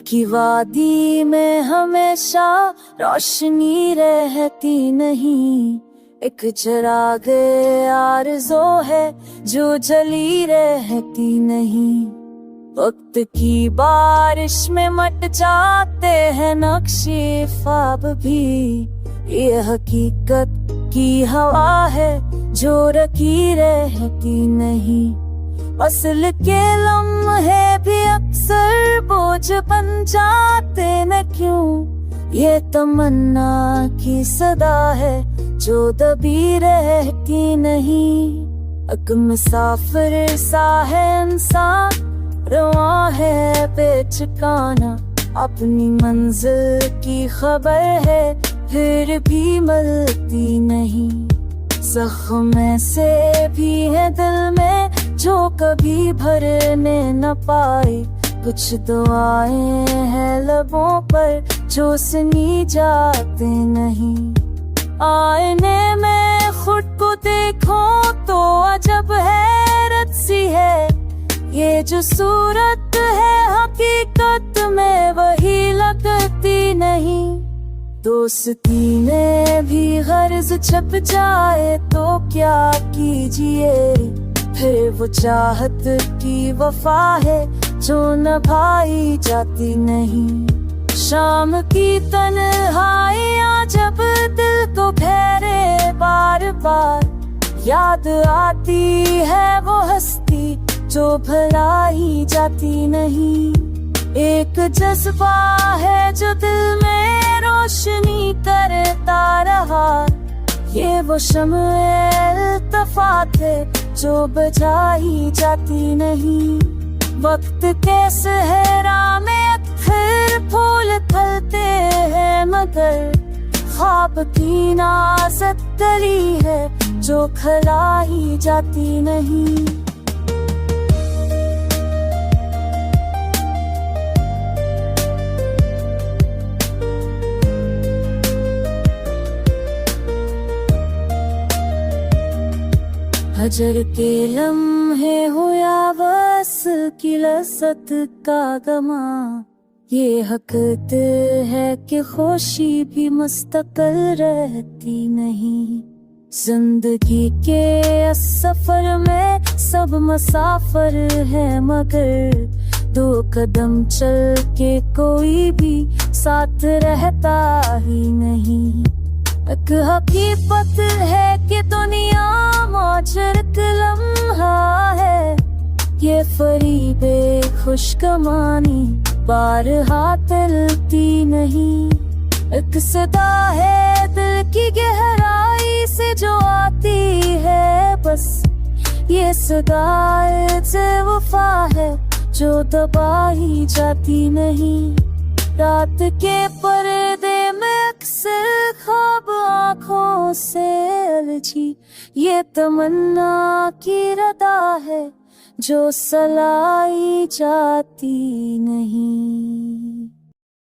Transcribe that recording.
की वादी में हमेशा रोशनी रहती नहीं। एक चिराग आरज़ू है जो जली रहती नहीं। वक्त की बारिश में मट जाते हैं नक्शे ख्वाब भी। ये हकीकत की हवा है जो रखी रहती नहीं। असल के लम्हे भी अक्सर बोझ बन जाते न क्यों। ये तमन्ना की सदा है जो दबी रहती नहीं। एक मुसाफिर सा है इंसान, रवां है बेठिकाना। अपनी मंजिल की खबर है फिर भी मिलती नहीं। ज़ख्म से भी है दिल में जो कभी भरने न पाए। कुछ दुआएं हैं लबों पर जो सुनी जाते नहीं। आईने में खुद को देखो तो अजब हैरत सी है। ये जो सूरत है हकीकत में वही लगती नहीं। दोस्ती में भी गर्ज छप जाए तो क्या कीजिए। फिर वो चाहत की वफा है जो निभाई जाती नहीं। शाम की तन्हाइयाँ जब दिल को घेरे बार बार, याद आती है वो हस्ती जो भुलाई जाती नहीं। एक जज्बा है जो दिल में रोशनी करता रहा। ये वो शम्ए इल्तिफात है जो बुझाई जाती नहीं। वक्त के सहरा में अक्सर फूल खिलते हैं मगर ख्वाब की नाज़त कली है जो खिलाई जाती नहीं। हजर के लम्हे हो या बस की लज़्ज़त का गमा। ये हक़ है कि खुशी भी मुस्तक़िल रहती नहीं। जिंदगी के इस सफर में सब मुसाफिर है मगर दो कदम चल के कोई भी साथ रहता ही नहीं। एक हकीकत है कि दुनिया मौजूद लम्हा है। ये फरीबे खुशगमानी बार हाथ मिलती नहीं। एक सदा है दिल की गहराई से जो आती है बस। ये सदा से वफा है जो दबाई जाती नहीं। रात के पर्दे में अक्सर ख्वाब आँखों से उलझी। ये तमन्ना की रदा है जो सलाई जाती नहीं।